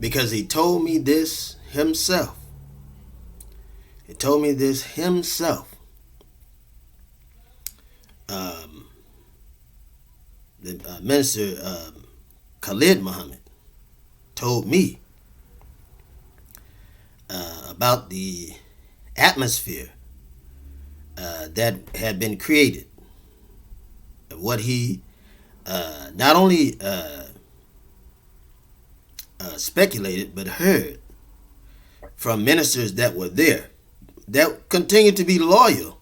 because he told me this himself. He told me this himself. The minister Khalid Muhammad told me about the atmosphere that had been created. What he not only speculated but heard from ministers that were there that continued to be loyal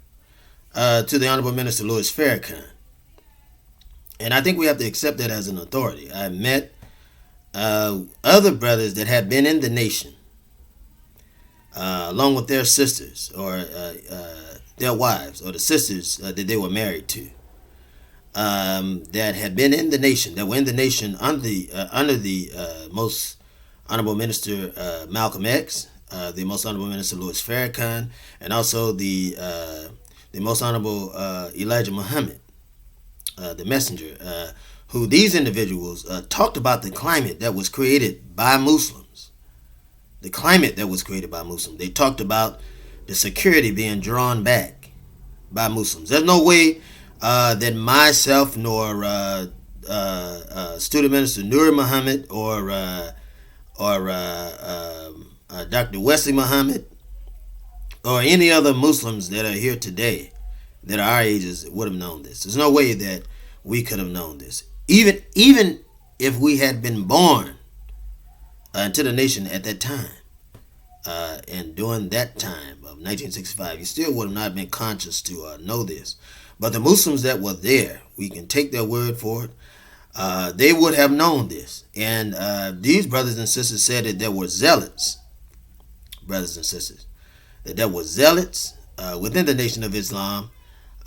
to the Honorable Minister Louis Farrakhan. And I think we have to accept that as an authority. I met other brothers that had been in the nation, along with their sisters or their wives or the sisters that they were married to, that had been in the nation, that were in the nation under the Most Honorable Minister Malcolm X, the Most Honorable Minister Louis Farrakhan, and also the Most Honorable Elijah Muhammad, the messenger, who these individuals talked about the climate that was created by Muslims. The climate that was created by Muslims. They talked about the security being drawn back by Muslims. There's no way that myself nor Student Minister Nur Muhammad or Dr. Wesley Muhammad or any other Muslims that are here today that are our ages would have known this. There's no way that we could have known this. Even if we had been born into the nation at that time, and during that time of 1965, you still would have not been conscious to know this. But the Muslims that were there, we can take their word for it, they would have known this. And these brothers and sisters said that there were zealots, brothers and sisters, that there were zealots within the Nation of Islam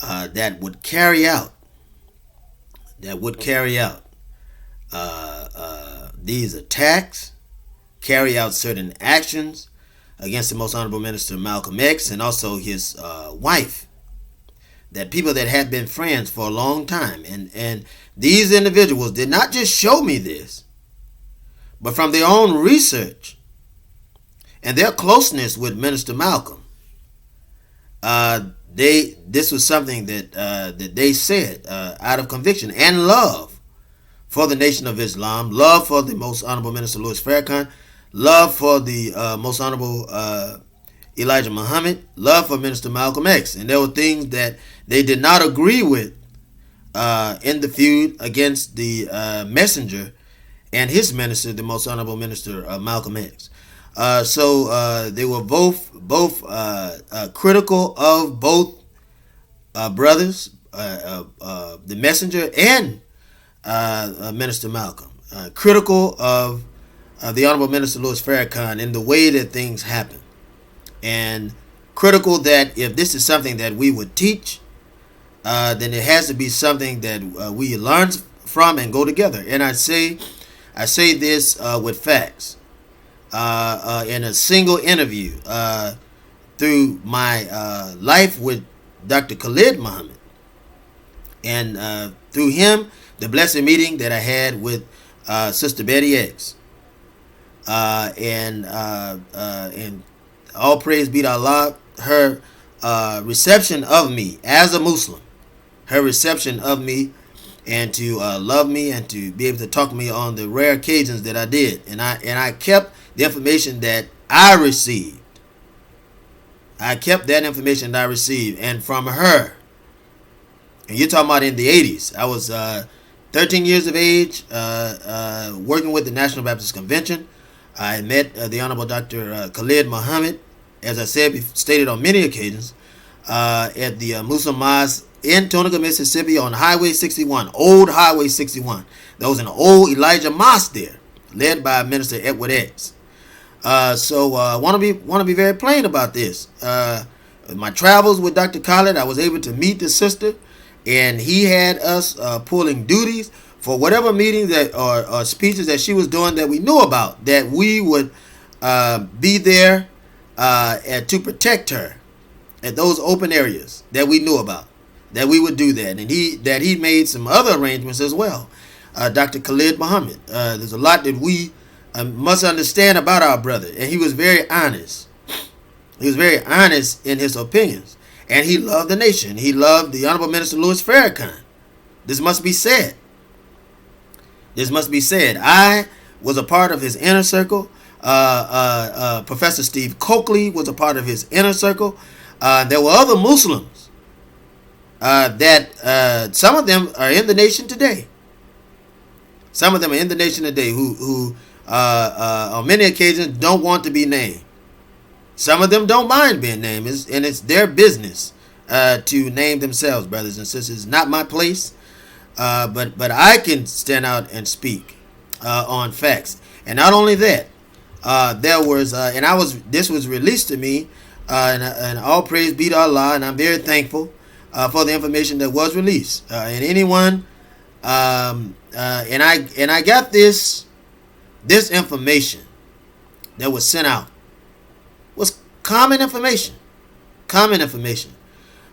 that would carry out these attacks, carry out certain actions against the Most Honorable Minister Malcolm X and also his wife, that people that had been friends for a long time. And these individuals did not just show me this, but from their own research and their closeness with Minister Malcolm, this was something that they said out of conviction and love for the Nation of Islam, love for the Most Honorable Minister Louis Farrakhan, love for the Most Honorable Elijah Muhammad, love for Minister Malcolm X. And there were things that they did not agree with in the feud against the messenger and his minister, the Most Honorable Minister Malcolm X. So they were both critical of both brothers, the messenger and Minister Malcolm, critical of the Honorable Minister Louis Farrakhan in the way that things happen, and critical that if this is something that we would teach, then it has to be something that we learn from and go together. And I say this with facts. In a single interview through my life with Dr. Khalid Muhammad, and through him, the blessed meeting that I had with Sister Betty X, and all praise be to Allah, her reception of me as a Muslim, her reception of me, and to love me and to be able to talk to me on the rare occasions that I did, and I kept the information that I received. I kept that information that I received, and from her. And you're talking about in the 80s. I was 13 years of age, working with the National Baptist Convention. I met the Honorable Dr. Khalid Muhammad, as I stated on many occasions, at the Muslim Mosque in Tunica, Mississippi, on Highway 61, old Highway 61. There was an old Elijah Mosque there, led by Minister Edward X. So I want to be very plain about this. My travels with Dr. Khalid, I was able to meet the sister, and he had us pulling duties for whatever meetings that or speeches that she was doing that we knew about, that we would be there to protect her at those open areas that we knew about, that we would do that. And he made some other arrangements as well. Dr. Khalid Muhammad, there's a lot that we must understand about our brother. And he was very honest. He was very honest in his opinions. And he loved the nation. He loved the Honorable Minister Louis Farrakhan. This must be said. This must be said. I was a part of his inner circle. Professor Steve Coakley was a part of his inner circle. There were other Muslims that some of them are in the nation today. Some of them are in the nation today who on many occasions don't want to be named. Some of them don't mind being named, and it's their business to name themselves, brothers and sisters. It's not my place, but I can stand out and speak on facts. And not only that, there was, this was released to me, and all praise be to Allah, and I'm very thankful for the information that was released. And anyone, and I got this information that was sent out was common information,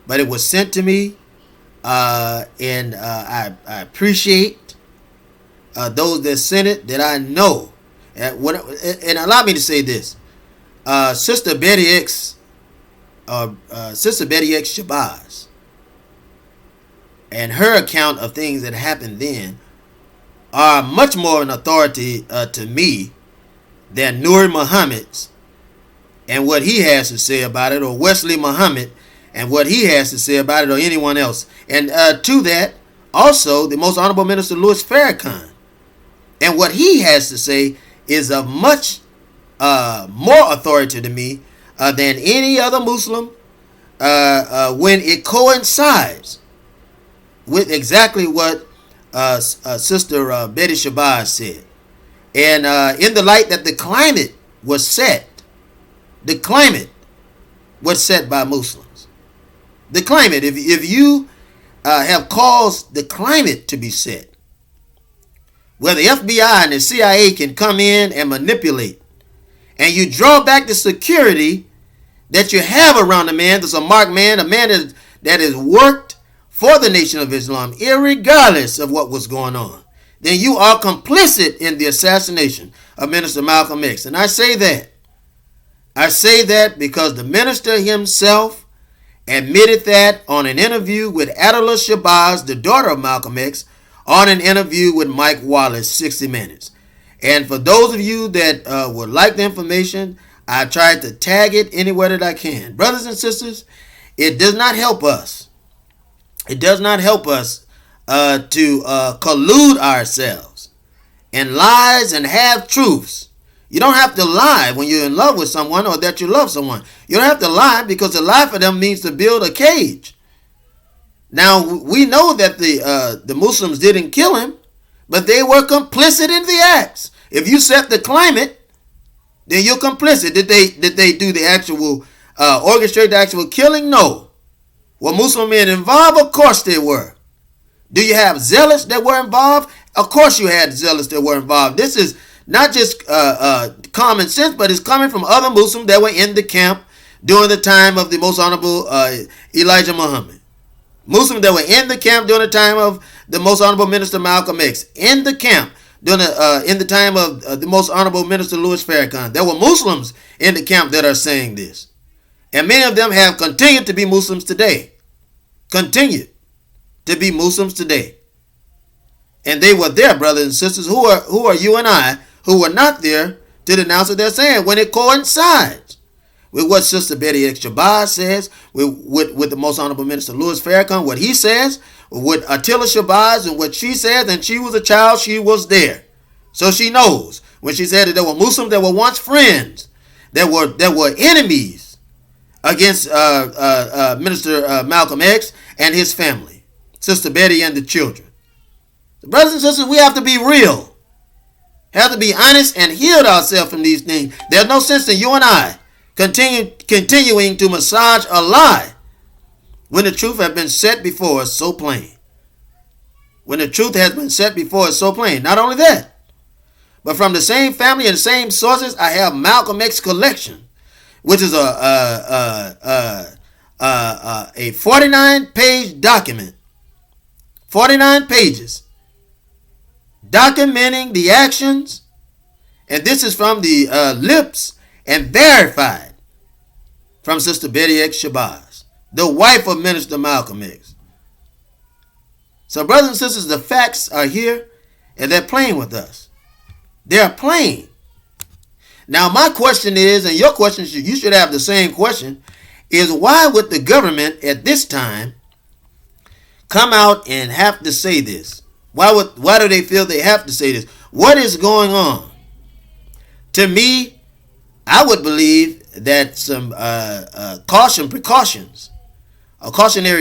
but it was sent to me, and I appreciate those that sent it, that I know. And allow me to say this, Sister Betty X, Shabazz, and her account of things that happened then are much more an authority to me than Nur Muhammad's and what he has to say about it, or Wesley Muhammad and what he has to say about it, or anyone else. And to that, also the Most Honorable Minister Louis Farrakhan and what he has to say is of much more authority to me than any other Muslim when it coincides with exactly what Sister Betty Shabazz said. And in the light that the climate was set, the climate was set by Muslims. The climate, if you have caused the climate to be set, where the FBI and the CIA can come in and manipulate, and you draw back the security that you have around a man that's a marked man, a man that has worked for the Nation of Islam, irregardless of what was going on, then you are complicit in the assassination of Minister Malcolm X. And I say that because the minister himself admitted that on an interview with ATTILAH Shabazz, the daughter of Malcolm X, on an interview with Mike Wallace, 60 Minutes. And for those of you that would like the information, I tried to tag it anywhere that I can. Brothers and sisters, it does not help us. It does not help us to collude ourselves in lies and half-truths. You don't have to lie when you're in love with someone or that you love someone. You don't have to lie, because to lie for them means to build a cage. Now, we know that the Muslims didn't kill him, but they were complicit in the acts. If you set the climate, then you're complicit. Did they do the actual orchestrate the actual killing? No. Were Muslim men involved? Of course they were. Do you have zealots that were involved? Of course you had zealots that were involved. This is not just common sense, but it's coming from other Muslims that were in the camp during the time of the Most Honorable Elijah Muhammad. Muslims that were in the camp during the time of the Most Honorable Minister Malcolm X. In the camp during in the time of the Most Honorable Minister Louis Farrakhan. There were Muslims in the camp that are saying this. And many of them have continued to be Muslims today. Continued to be Muslims today. And they were there, brothers and sisters, who are you and I, who were not there to denounce what they're saying when it coincides with what Sister Betty X. Shabazz says, with the Most Honorable Minister Louis Farrakhan, what he says, with ATTILAH Shabazz and what she says, and she was a child, she was there. So she knows when she said that there were Muslims that were once friends, that were enemies against Minister Malcolm X and his family, Sister Betty and the children. So brothers and sisters, we have to be real. Have to be honest and heal ourselves from these things. There's no sense in you and I continuing to massage a lie when the truth has been set before us so plain. When the truth has been set before us so plain. Not only that, but from the same family and the same sources, I have Malcolm X collection, which is a 49-page document, 49 pages, documenting the actions And this is from the lips and verified from Sister Betty X. Shabazz, the wife of Minister Malcolm X. So, brothers and sisters, the facts are here, and they're playing with us. They're playing. Now, my question is, and your question, you should have the same question, is why would the government at this time come out and have to say this? Why do they feel they have to say this? What is going on? To me, I would believe that some cautionary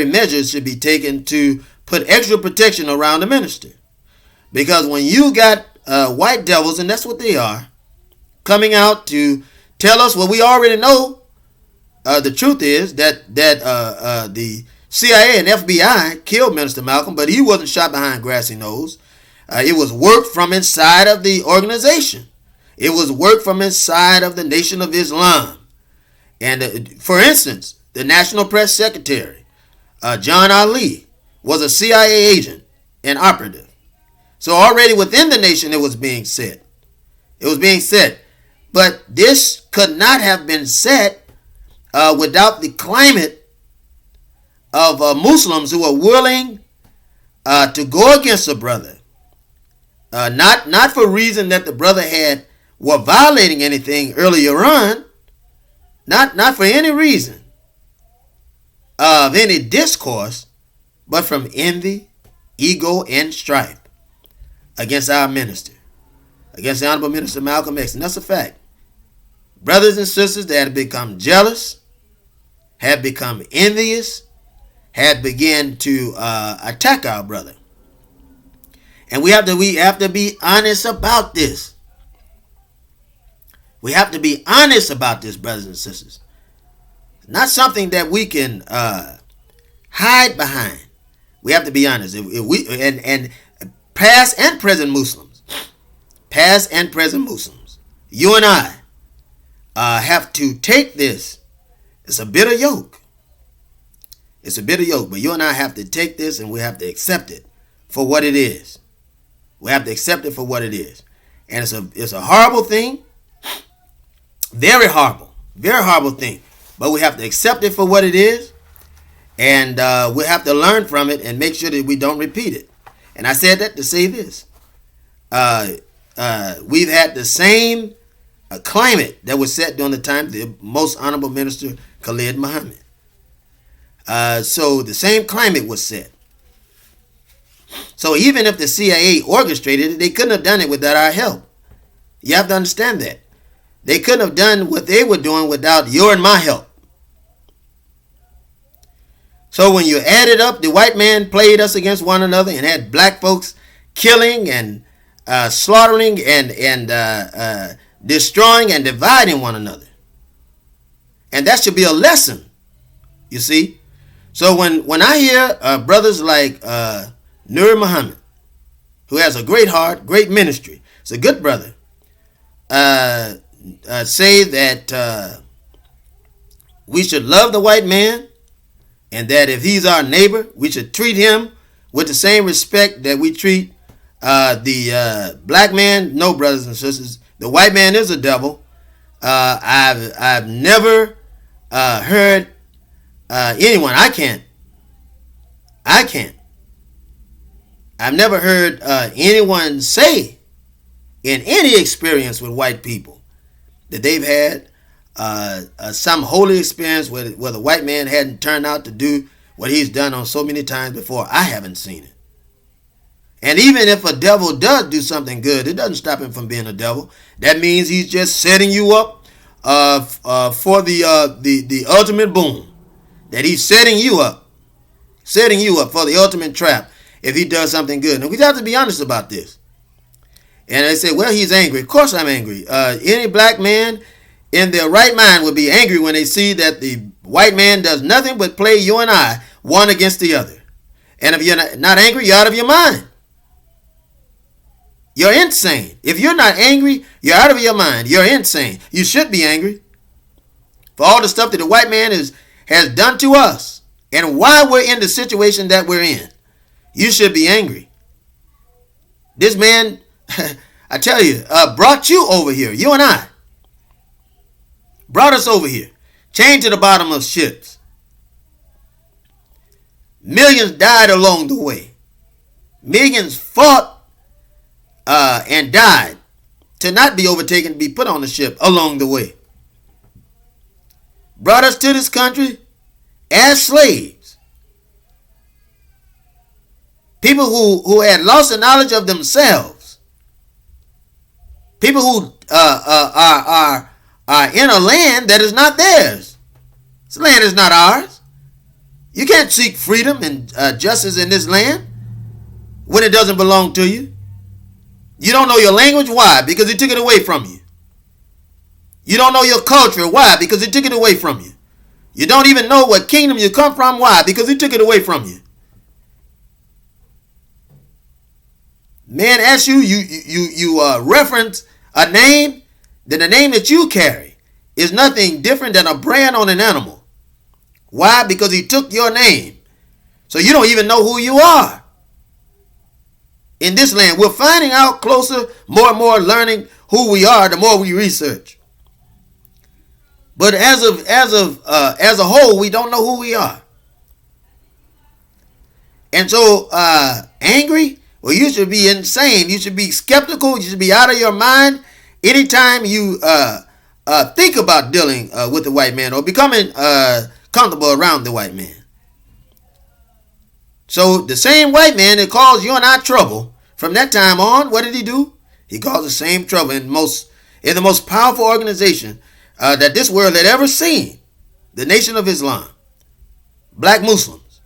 measures should be taken to put extra protection around the minister. Because when you got white devils, and that's what they are, coming out to tell us what we already know, the truth is that the CIA and FBI killed Minister Malcolm, but he wasn't shot behind grassy knows. It was work from inside of the organization. It was work from inside of the Nation of Islam. And for instance, the National Press Secretary, John Ali, was a CIA agent and operative. So already within the nation it was being said. It was being said. But this could not have been said without the climate of Muslims who are willing to go against a brother. Not for reason that the brother were violating anything earlier on. Not for any reason of any discourse, but from envy, ego, and strife against our minister, against the Honorable Minister Malcolm X. And that's a fact. Brothers and sisters that have become jealous, have become envious, have begun to attack our brother. And we have to be honest about this. We have to be honest about this, brothers and sisters. It's not something that we can hide behind. We have to be honest. If we and past and present Muslims, you and I have to take this. It's a bitter yoke. It's a bitter yoke, but you and I have to take this and we have to accept it for what it is. We have to accept it for what it is. And it's a horrible thing. Very horrible thing. But we have to accept it for what it is. And we have to learn from it and make sure that we don't repeat it. And I said that to say this. We've had the same climate that was set during the time of the Most Honorable Minister Khalid Muhammad. So the same climate was set. So even if the CIA orchestrated it, they couldn't have done it without our help. You have to understand that. They couldn't have done what they were doing without your and my help. So when you add it up, the white man played us against one another and had black folks killing and slaughtering and destroying and dividing one another. And that should be a lesson, you see. So when I hear brothers like Nur Muhammad, who has a great heart, great ministry, it's a good brother, say that we should love the white man and that if he's our neighbor, we should treat him with the same respect that we treat the black man. No, brothers and sisters, the white man is a devil. I've never heard anyone. I can't. I've never heard anyone say in any experience with white people that they've had some holy experience where the white man hadn't turned out to do what he's done on so many times before. I haven't seen it. And even if a devil does do something good, it doesn't stop him from being a devil. That means he's just setting you up for the ultimate boom. That he's setting you up for the ultimate trap if he does something good. And we have to be honest about this. And they say, well, he's angry. Of course I'm angry. Any black man in their right mind would be angry when they see that the white man does nothing but play you and I one against the other. And if you're not angry, you're out of your mind. You're insane. If you're not angry, you're out of your mind. You're insane. You should be angry for all the stuff that the white man has done to us and why we're in the situation that we're in. You should be angry. This man, I tell you, brought you over here. You and I. Brought us over here. Chained to the bottom of ships. Millions died along the way. Millions fought and died to not be overtaken, to be put on the ship along the way. Brought us to this country as slaves. People who had lost the knowledge of themselves. People who are in a land that is not theirs. This land is not ours. You can't seek freedom and justice in this land when it doesn't belong to you. You don't know your language. Why? Because he took it away from you. You don't know your culture. Why? Because he took it away from you. You don't even know what kingdom you come from. Why? Because he took it away from you. Man, as you reference a name, then the name that you carry is nothing different than a brand on an animal. Why? Because he took your name. So you don't even know who you are. In this land, we're finding out closer, more and more learning who we are the more we research. But as a whole, we don't know who we are. And so, angry? Well, you should be insane. You should be skeptical. You should be out of your mind anytime you think about dealing with the white man or becoming comfortable around the white man. So the same white man that caused you and I trouble, from that time on, what did he do? He caused the same trouble in the most powerful organization that this world had ever seen, the Nation of Islam. Black Muslims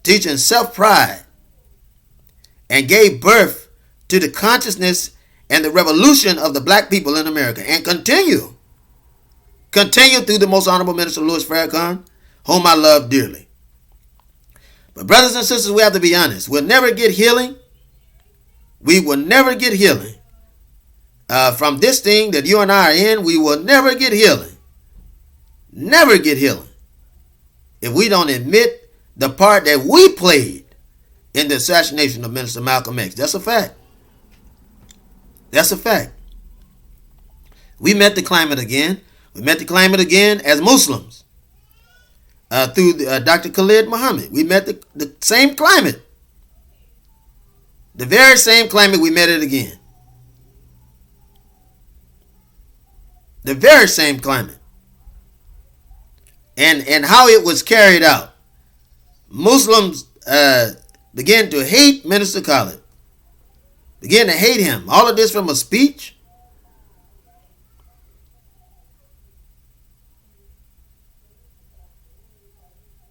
teaching self-pride and gave birth to the consciousness and the revolution of the black people in America, and continue through the Most Honorable Minister Louis Farrakhan, whom I love dearly. But brothers and sisters, we have to be honest. We'll never get healing. We will never get healing. From this thing that you and I are in, we will never get healing. Never get healing. If we don't admit the part that we played in the assassination of Minister Malcolm X. That's a fact. That's a fact. We met the climate again. We met the climate again as Muslims. Through Dr. Khalid Muhammad. We met the same climate. The very same climate, we met it again. The very same climate. And how it was carried out. Muslims began to hate Minister Khalid. Began to hate him. All of this from a speech.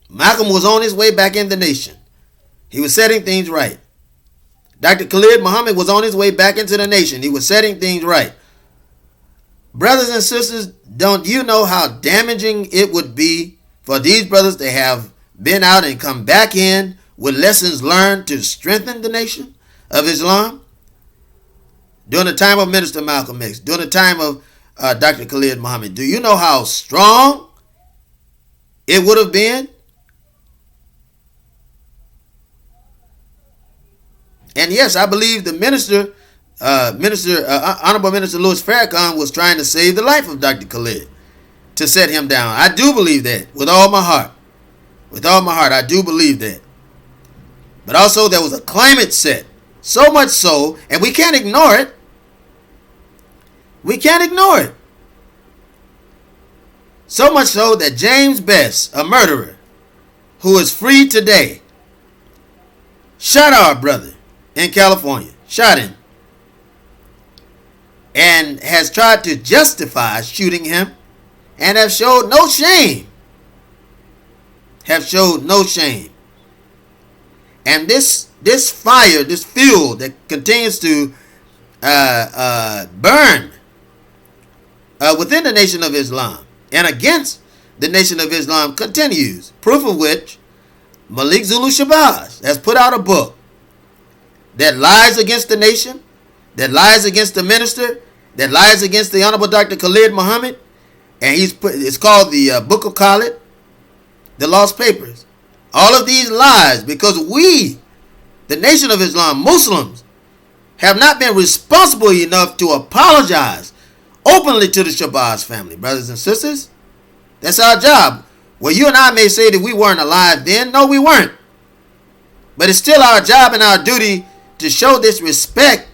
Malcolm was on his way back in the nation. He was setting things right. Dr. Khalid Muhammad was on his way back into the nation. He was setting things right. Brothers and sisters, don't you know how damaging it would be for these brothers to have been out and come back in with lessons learned to strengthen the nation of Islam? During the time of Minister Malcolm X, during the time of Dr. Khalid Muhammad, do you know how strong it would have been? And yes, I believe the Honorable Minister Louis Farrakhan was trying to save the life of Dr. Khalid, to set him down. I do believe that with all my heart. With all my heart, I do believe that. But also there was a climate set. So much so, and we can't ignore it. We can't ignore it. So much so that James Best, a murderer, who is free today, shot our brother in California. Shot him. And has tried to justify shooting him and have showed no shame. Have showed no shame. And this fire, this fuel that continues to burn within the Nation of Islam and against the Nation of Islam continues. Proof of which, Malik Zulu Shabazz has put out a book that lies against the nation, that lies against the minister, that lies against the Honorable Dr. Khalid Muhammad, and it's called the Book of Khalid, the Lost Papers. All of these lies because we, the Nation of Islam, Muslims, have not been responsible enough to apologize openly to the Shabazz family, brothers and sisters. That's our job. Well, you and I may say that we weren't alive then. No, we weren't. But it's still our job and our duty to show this respect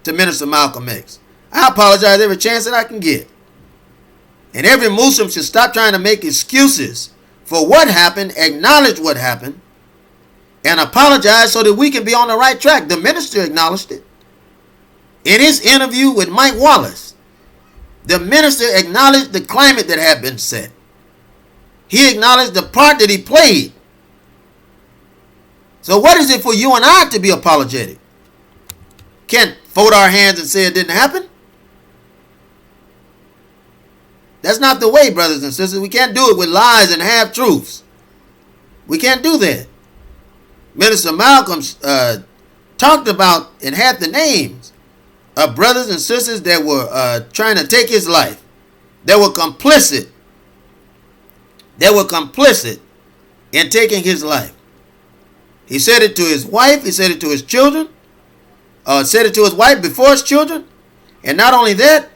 to Minister Malcolm X. I apologize every chance that I can get. And every Muslim should stop trying to make excuses for what happened, acknowledge what happened, and apologize so that we can be on the right track. The minister acknowledged it. In his interview with Mike Wallace, the minister acknowledged the climate that had been set. He acknowledged the part that he played. So what is it for you and I to be apologetic? Can't fold our hands and say it didn't happen? That's not the way, brothers and sisters. We can't do it with lies and half-truths. We can't do that. Minister Malcolm talked about and had the names of brothers and sisters that were trying to take his life. They were complicit. They were complicit in taking his life. He said it to his wife. He said it to his children. Said it to his wife before his children. And not only that,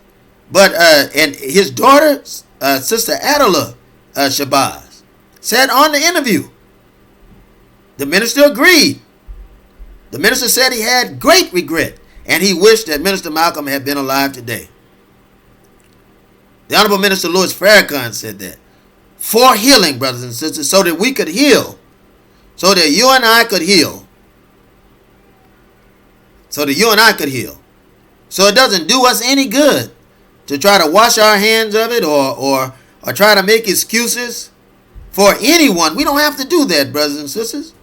but and his daughter, Sister ATTILAH Shabazz, said on the interview, the minister agreed. The minister said he had great regret and he wished that Minister Malcolm had been alive today. The Honorable Minister Louis Farrakhan said that. For healing, brothers and sisters, so that we could heal. So that you and I could heal. So that you and I could heal. So it doesn't do us any good to try to wash our hands of it or try to make excuses for anyone. We don't have to do that, brothers and sisters.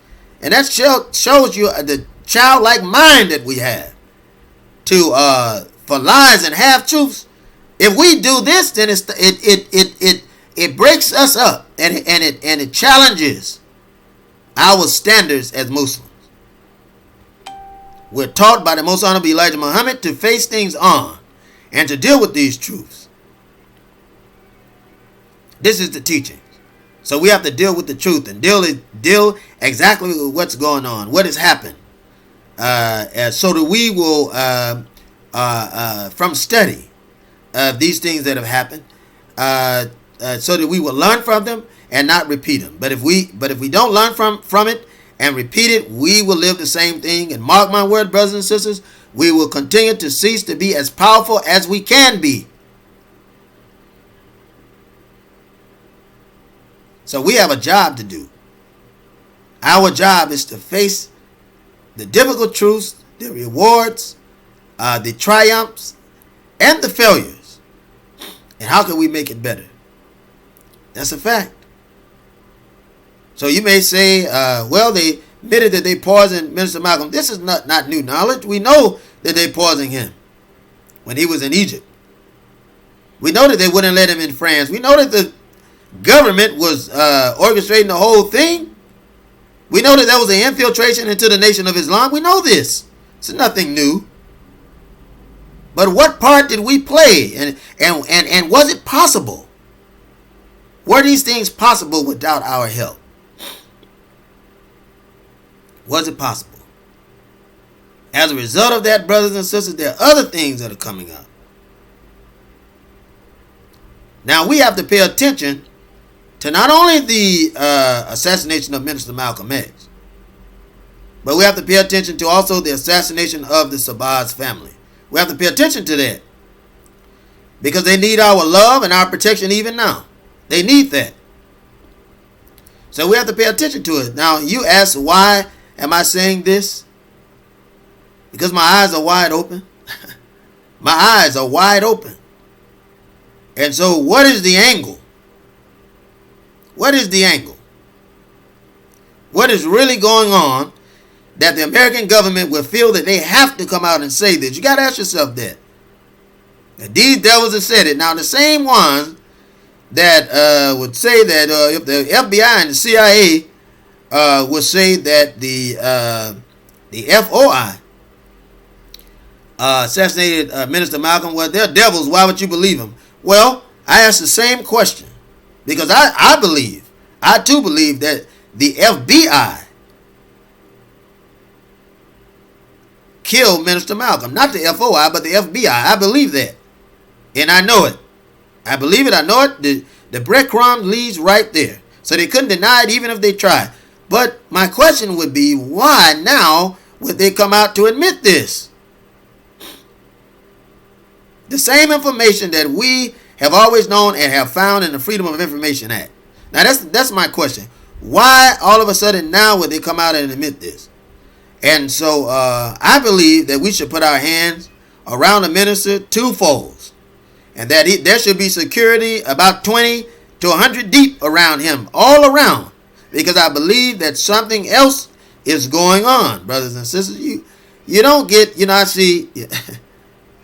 And that shows you the childlike mind that we have for lies and half-truths. If we do this, then it breaks us up and it challenges our standards as Muslims. We're taught by the Most Honorable Elijah Muhammad to face things on and to deal with these truths. This is the teaching. So we have to deal with the truth and deal exactly with what's going on, what has happened, so that we will, from study of these things that have happened, so that we will learn from them and not repeat them. But if we don't learn from it and repeat it, we will live the same thing. And mark my word, brothers and sisters, we will continue to cease to be as powerful as we can be. So we have a job to do. Our job is to face the difficult truths, the rewards, the triumphs, and the failures. And how can we make it better? That's a fact. So you may say, well, they admitted that they poisoned Minister Malcolm. This is not new knowledge. We know that they poisoned him when he was in Egypt. We know that they wouldn't let him in France. We know that the government was orchestrating the whole thing. We know that there was an infiltration into the Nation of Islam. We know this. It's nothing new. But what part did we play? And was it possible? Were these things possible without our help? Was it possible? As a result of that, brothers and sisters, there are other things that are coming up. Now we have to pay attention to not only the assassination of Minister Malcolm X, but we have to pay attention to also the assassination of the Shabazz family. We have to pay attention to that because they need our love and our protection even now. They need that. So we have to pay attention to it. Now you ask, why am I saying this? Because my eyes are wide open. My eyes are wide open. And so what is the angle? What is the angle? What is really going on that the American government will feel that they have to come out and say this? You got to ask yourself that. And these devils have said it. Now the same ones that would say that if the FBI and the CIA would say that the FOI assassinated Minister Malcolm, well, they're devils. Why would you believe them? Well, I ask the same question because I too believe that the FBI kill Minister Malcolm. Not the FOI, but the FBI. I believe that. And I know it. I believe it. I know it. The breadcrumb leads right there. So they couldn't deny it even if they tried. But my question would be, why now would they come out to admit this? The same information that we have always known and have found in the Freedom of Information Act. Now that's my question. Why all of a sudden now would they come out and admit this? And so I believe that we should put our hands around the minister twofold. And that there should be security about 20 to 100 deep around him, all around. Because I believe that something else is going on, brothers and sisters. You don't get, I see,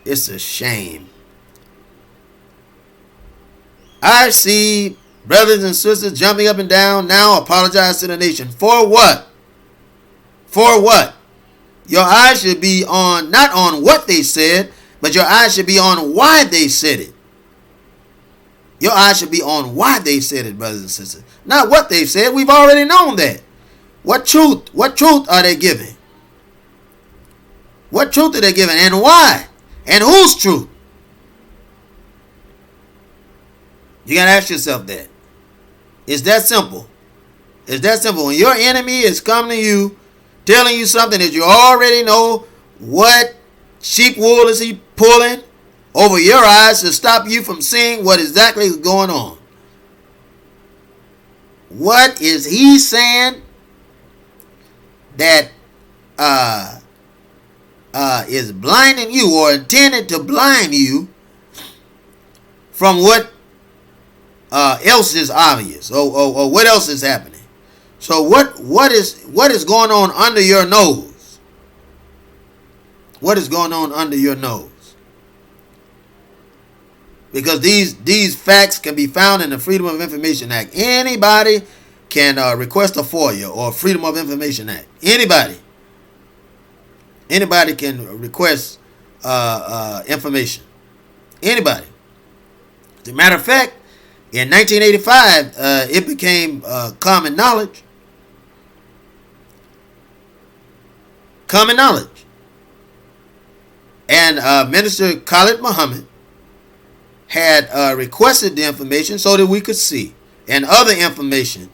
it's a shame. I see brothers and sisters jumping up and down now, apologize to the nation. For what? For what? Your eyes should be on, not on what they said, but your eyes should be on why they said it. Your eyes should be on why they said it, brothers and sisters. Not what they said. We've already known that. What truth are they giving? What truth are they giving? And why? And whose truth? You got to ask yourself that. It's that simple. It's that simple. When your enemy is coming to you, telling you something that you already know, what sheep wool is he pulling over your eyes to stop you from seeing what exactly is going on? What is he saying that is blinding you or intended to blind you from what else is obvious or what else is happening? So what is going on under your nose? What is going on under your nose? Because these facts can be found in the Freedom of Information Act. Anybody can request a FOIA or Freedom of Information Act. Anybody can request information. Anybody. As a matter of fact, in 1985, it became common knowledge. Common knowledge. And Minister Khalid Muhammad had requested the information so that we could see. And other information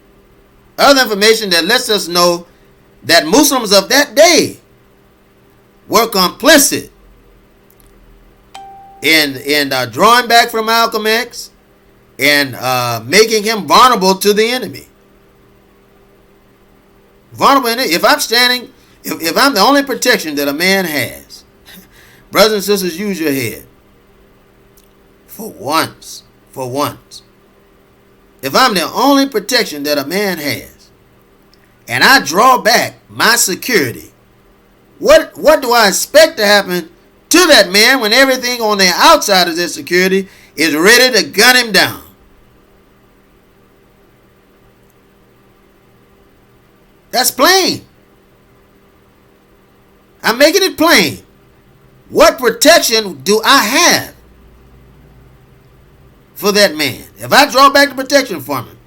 that lets us know that Muslims of that day were complicit in drawing back from Malcolm X and making him vulnerable to the enemy. Vulnerable in it. If I'm the only protection that a man has, brothers and sisters, use your head. For once. If I'm the only protection that a man has, and I draw back my security, what do I expect to happen to that man when everything on the outside of that security is ready to gun him down? That's plain. I'm making it plain. What protection do I have for that man? If I draw back the protection from him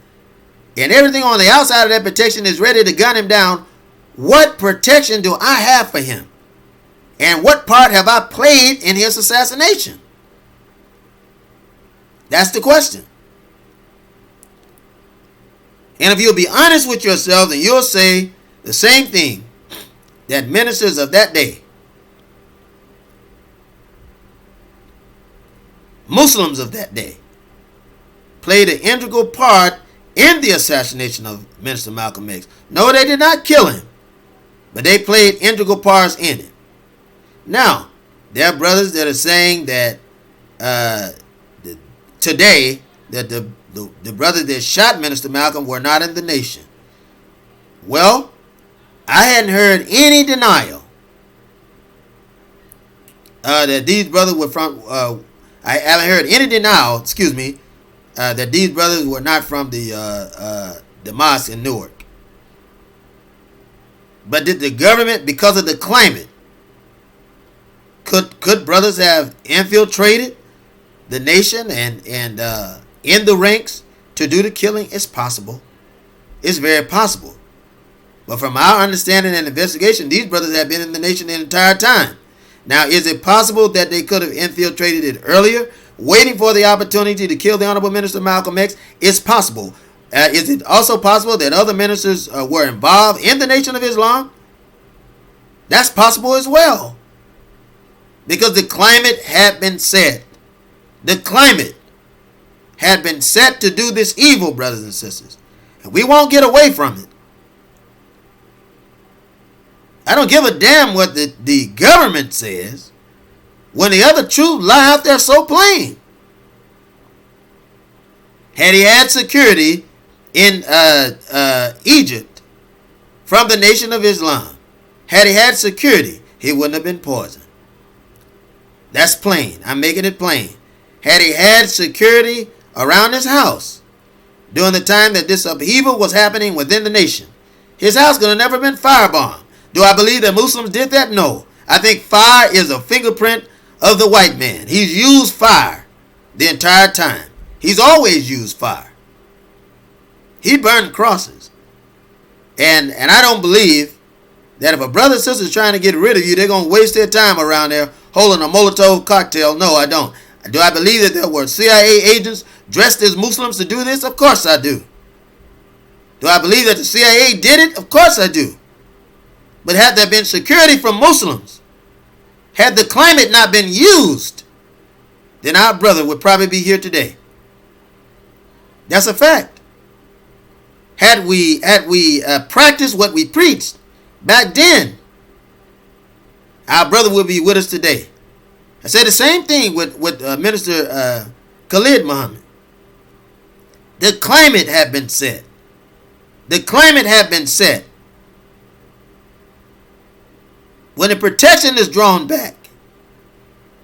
and everything on the outside of that protection is ready to gun him down, what protection do I have for him? And what part have I played in his assassination? That's the question. And if you'll be honest with yourself, then you'll say the same thing that ministers of that day, Muslims of that day, played an integral part in the assassination of Minister Malcolm X. No, they did not kill him, but they played integral parts in it. Now, there are brothers that are saying that today that the brothers that shot Minister Malcolm were not in the nation. Well, I hadn't heard any denial that these brothers were from. I haven't heard any denial. That these brothers were not from the mosque in Newark. But did the government, because of the climate, could brothers have infiltrated the nation and in the ranks to do the killing? It's possible. It's very possible. But from our understanding and investigation, these brothers have been in the nation the entire time. Now, is it possible that they could have infiltrated it earlier, waiting for the opportunity to kill the Honorable Minister Malcolm X? It's possible. Is it also possible that other ministers were involved in the Nation of Islam? That's possible as well. Because the climate had been set. The climate had been set to do this evil, brothers and sisters. And we won't get away from it. I don't give a damn what the government says when the other truth lie out there so plain. Had he had security in Egypt from the Nation of Islam, had he had security, he wouldn't have been poisoned. That's plain. I'm making it plain. Had he had security around his house during the time that this upheaval was happening within the nation, his house could have never been firebombed. Do I believe that Muslims did that? No. I think fire is a fingerprint of the white man. He's used fire the entire time. He's always used fire. He burned crosses. And I don't believe that if a brother or sister is trying to get rid of you, they're going to waste their time around there holding a Molotov cocktail. No, I don't. Do I believe that there were CIA agents dressed as Muslims to do this? Of course I do. Do I believe that the CIA did it? Of course I do. But had there been security from Muslims, had the climate not been used, then our brother would probably be here today. That's a fact. Had we practiced what we preached back then, our brother would be with us today. I said the same thing with Minister Khalid Muhammad. The climate had been set. The climate had been set. When the protection is drawn back,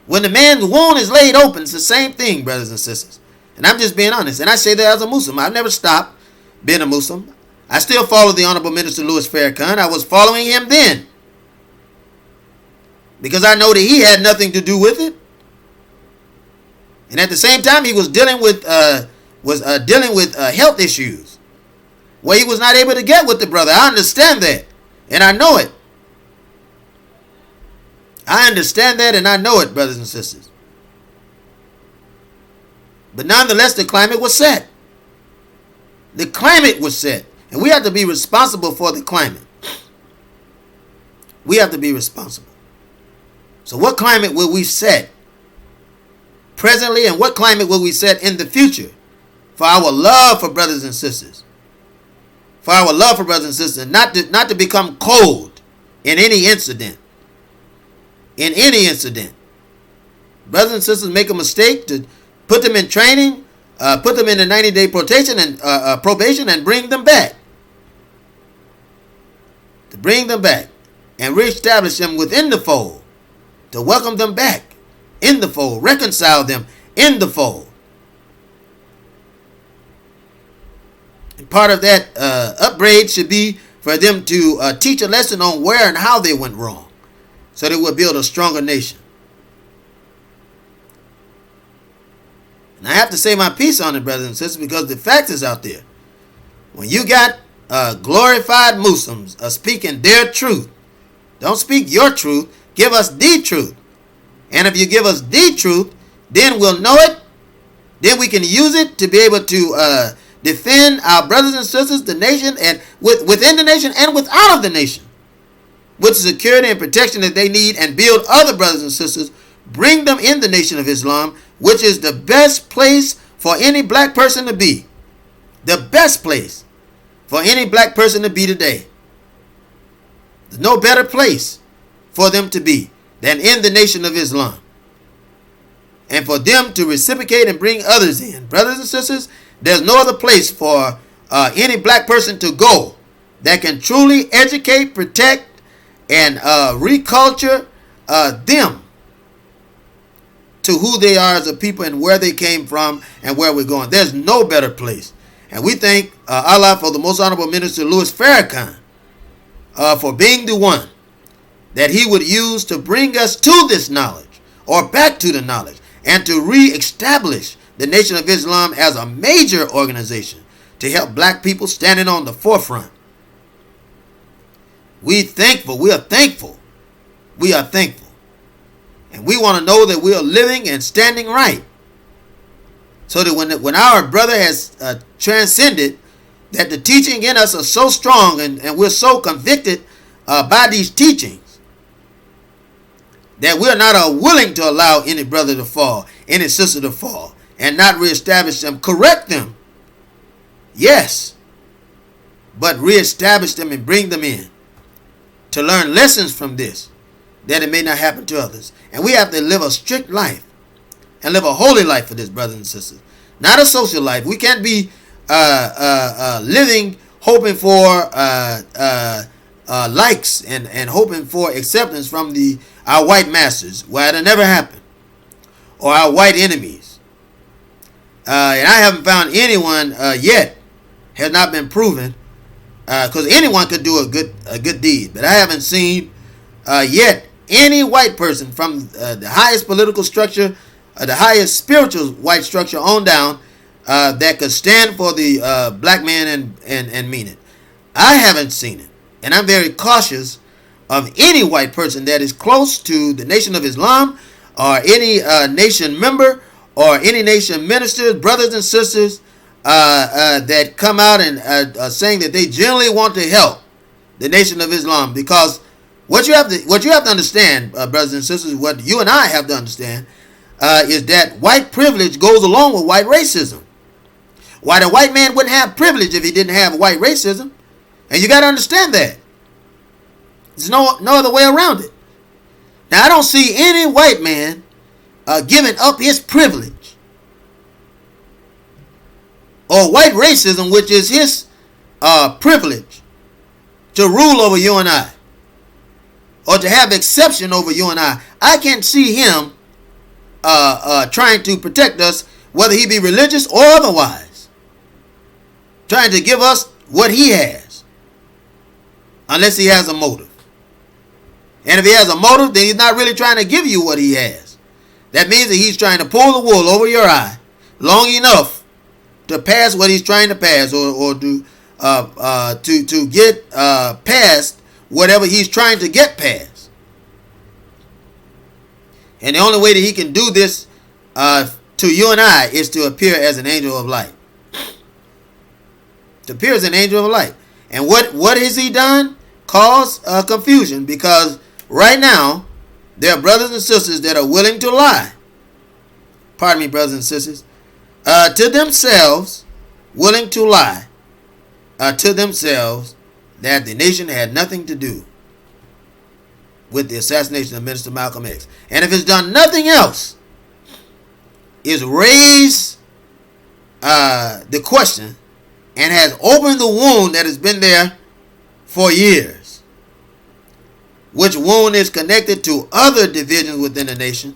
when the man's wound is laid open, it's the same thing, brothers and sisters. And I'm just being honest. And I say that as a Muslim. I've never stopped being a Muslim. I still follow the Honorable Minister Louis Farrakhan. I was following him then, because I know that he had nothing to do with it. And at the same time, he was dealing with health issues where he was not able to get with the brother. I understand that, and I know it. I understand that, and I know it, brothers and sisters. But nonetheless, the climate was set. The climate was set. And we have to be responsible for the climate. We have to be responsible. So what climate will we set presently, and what climate will we set in the future for our love for brothers and sisters? For our love for brothers and sisters, not to become cold in any incident. In any incident. Brothers and sisters make a mistake, to put them in training, put them in a 90-day probation and bring them back. To bring them back and reestablish them within the fold. To welcome them back in the fold. Reconcile them in the fold. And part of that upgrade should be for them to teach a lesson on where and how they went wrong, so that we'll build a stronger nation. And I have to say my piece on it, brothers and sisters, because the fact is out there. When you got glorified Muslims speaking their truth, don't speak your truth, give us the truth. And if you give us the truth, then we'll know it. Then we can use it to be able to defend our brothers and sisters, the nation, and within the nation and without of the nation, with the security and protection that they need, and build other brothers and sisters, bring them in the Nation of Islam, which is the best place for any black person to be. The best place for any black person to be today. There's no better place for them to be than in the Nation of Islam. And for them to reciprocate and bring others in. Brothers and sisters, there's no other place for any black person to go that can truly educate, protect, and reculture them to who they are as a people and where they came from and where we're going. There's no better place. And we thank Allah for the Most Honorable Minister Louis Farrakhan for being the one that he would use to bring us to this knowledge, or back to the knowledge, and to re-establish the Nation of Islam as a major organization to help black people standing on the forefront. We thankful. We are thankful. We are thankful. And we want to know that we are living and standing right. So that when our brother has transcended, that the teaching in us are so strong and we're so convicted by these teachings that we're not willing to allow any brother to fall, any sister to fall, and not reestablish them, correct them. Yes. But reestablish them and bring them in to learn lessons from this, that it may not happen to others. And we have to live a strict life and live a holy life for this, brothers and sisters. Not a social life. We can't be living hoping for likes and hoping for acceptance from our white masters. Well, it'll never happen. Or our white enemies. And I haven't found anyone yet, has not been proven, because anyone could do a good deed. But I haven't seen yet any white person from the highest political structure, the highest spiritual white structure on down, that could stand for the black man and mean it. I haven't seen it. And I'm very cautious of any white person that is close to the Nation of Islam or any nation member or any nation ministers, brothers and sisters that come out and are saying that they generally want to help the Nation of Islam. Because what you have to understand, brothers and sisters, what you and I have to understand is that white privilege goes along with white racism. Why the white man wouldn't have privilege if he didn't have white racism? And you got to understand that. There's no other way around it. Now, I don't see any white man giving up his privilege or white racism, which is his privilege, to rule over you and I, or to have exception over you and I. I can't see him trying to protect us, whether he be religious or otherwise, trying to give us what he has, unless he has a motive. And if he has a motive, then he's not really trying to give you what he has. That means that he's trying to pull the wool over your eye long enough to pass what he's trying to pass, or to get past whatever he's trying to get past. And the only way that he can do this to you and I is to appear as an angel of light. To appear as an angel of light. And what has he done? Cause confusion, because right now there are brothers and sisters that are willing to lie. Pardon me, brothers and sisters. To themselves, willing to lie to themselves that the nation had nothing to do with the assassination of Minister Malcolm X. And if it's done nothing else, is raise the question and has opened the wound that has been there for years, which wound is connected to other divisions within the nation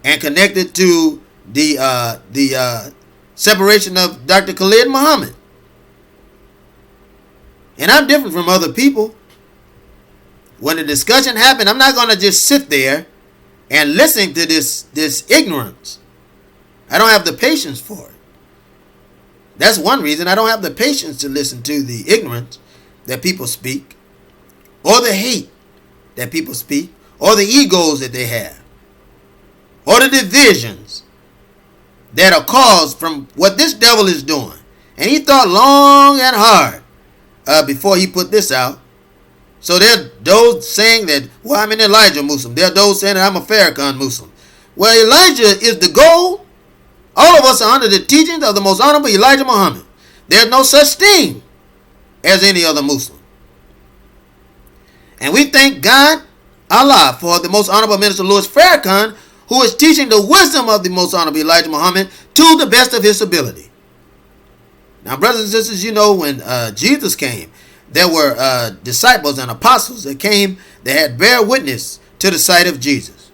and connected to the separation of Dr. Khalid Muhammad. And I'm different from other people. When the discussion happened, I'm not going to just sit there and listen to this ignorance. I don't have the patience for it. That's one reason I don't have the patience to listen to the ignorance that people speak, or the hate that people speak, or the egos that they have, or the divisions that are caused from what this devil is doing. And he thought long and hard before he put this out. So there are those saying that, well, I'm an Elijah Muslim. There are those saying that I'm a Farrakhan Muslim. Well, Elijah is the goal. All of us are under the teachings of the most honorable Elijah Muhammad. There's no such thing as any other Muslim. And we thank God, Allah, for the most honorable Minister Louis Farrakhan, who is teaching the wisdom of the most honorable Elijah Muhammad to the best of his ability. Now, brothers and sisters, you know, when Jesus came, there were disciples and apostles that came that had bear witness to the sight of Jesus.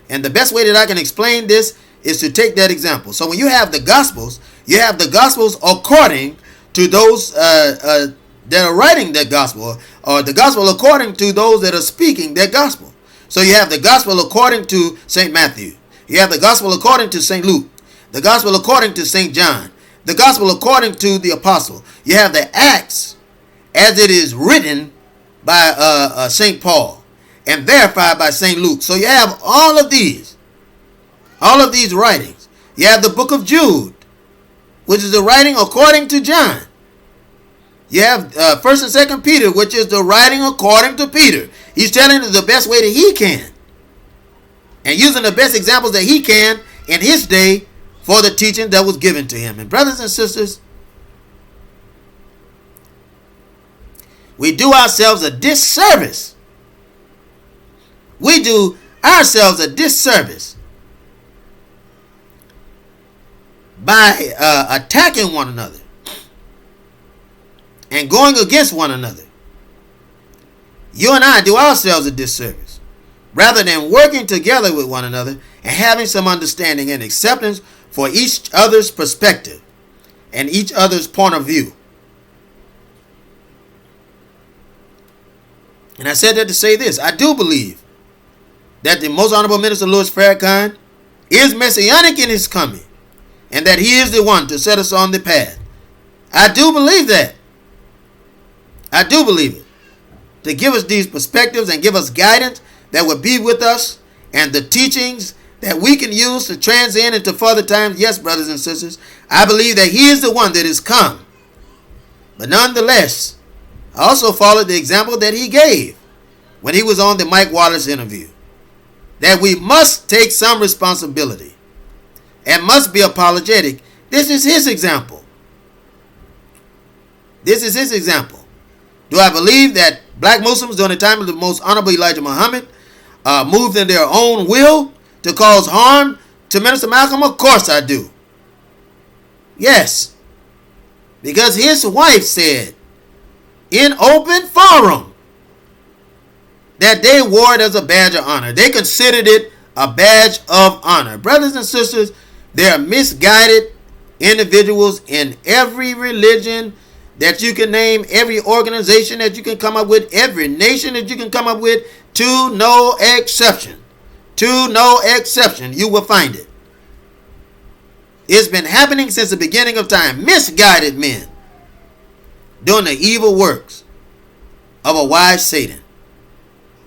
And the best way that I can explain this is to take that example. So when you have the Gospels, you have the Gospels according to those that are writing that Gospel, or the Gospel according to those that are speaking that Gospel. So you have the Gospel according to St. Matthew. You have the Gospel according to St. Luke. The Gospel according to St. John. The Gospel according to the Apostle. You have the Acts as it is written by St. Paul and verified by St. Luke. So you have all of these writings. You have the book of Jude, which is the writing according to John. You have 1st and 2nd Peter, which is the writing according to Peter. He's telling us the best way that he can, and using the best examples that he can in his day for the teaching that was given to him. And brothers and sisters, we do ourselves a disservice. We do ourselves a disservice by attacking one another and going against one another. You and I do ourselves a disservice rather than working together with one another and having some understanding and acceptance for each other's perspective and each other's point of view. And I said that to say this. I do believe that the Most Honorable Minister Louis Farrakhan is messianic in his coming, and that he is the one to set us on the path. I do believe that. I do believe it. To give us these perspectives and give us guidance that will be with us, and the teachings that we can use to transcend into further times. Yes, brothers and sisters, I believe that he is the one that is come. But nonetheless, I also followed the example that he gave when he was on the Mike Wallace interview, that we must take some responsibility and must be apologetic. This is his example. This is his example. Do I believe that black Muslims during the time of the Most Honorable Elijah Muhammad moved in their own will to cause harm to Minister Malcolm? Of course I do. Yes. Because his wife said in open forum that they wore it as a badge of honor. They considered it a badge of honor. Brothers and sisters, there are misguided individuals in every religion that you can name, every organization that you can come up with, every nation that you can come up with, to no exception. To no exception, you will find it. It's been happening since the beginning of time. Misguided men doing the evil works of a wise Satan.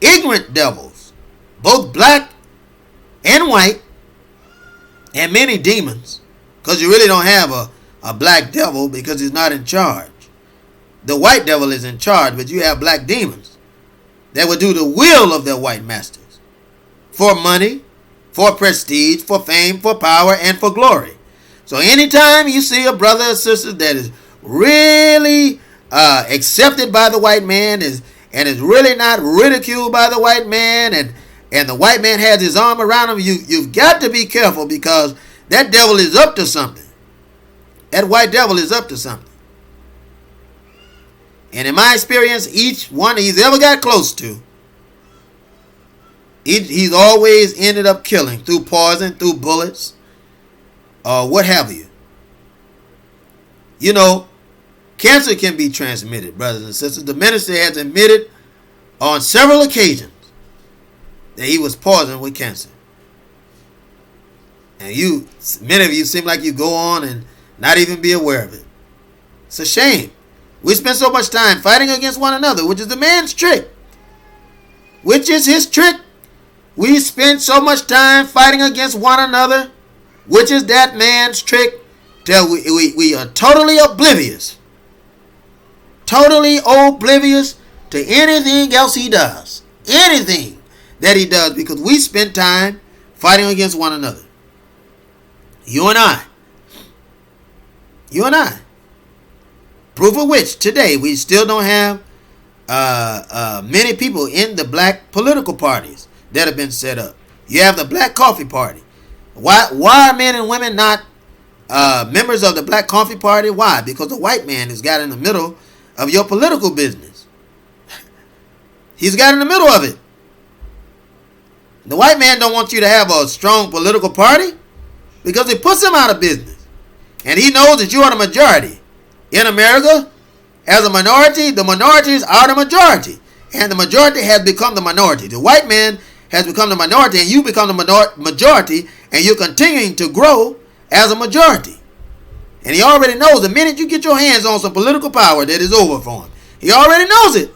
Ignorant devils, both black and white, and many demons, because you really don't have a black devil because he's not in charge. The white devil is in charge, but you have black demons that will do the will of their white masters for money, for prestige, for fame, for power, and for glory. So anytime you see a brother or sister that is really accepted by the white man and is really not ridiculed by the white man, and the white man has his arm around him, you've got to be careful, because that devil is up to something. That white devil is up to something. And in my experience, each one he's ever got close to, he's always ended up killing through poison, through bullets, or what have you. You know, cancer can be transmitted, brothers and sisters. The minister has admitted on several occasions that he was poisoned with cancer. And many of you seem like you go on and not even be aware of it. It's a shame. We spend so much time fighting against one another, which is the man's trick. Which is his trick. We spend so much time fighting against one another, which is that man's trick, till we are totally oblivious. Totally oblivious to anything else he does. Anything that he does, because we spend time fighting against one another. You and I. You and I. Proof of which, today, we still don't have many people in the black political parties that have been set up. You have the Black Coffee Party. Why are men and women not members of the Black Coffee Party? Why? Because the white man has got in the middle of your political business. He's got in the middle of it. The white man don't want you to have a strong political party because it puts him out of business. And he knows that you are the majority. In America, as a minority, the minorities are the majority. And the majority has become the minority. The white man has become the minority, and you become the majority, and you're continuing to grow as a majority. And he already knows the minute you get your hands on some political power, that is over for him. He already knows it.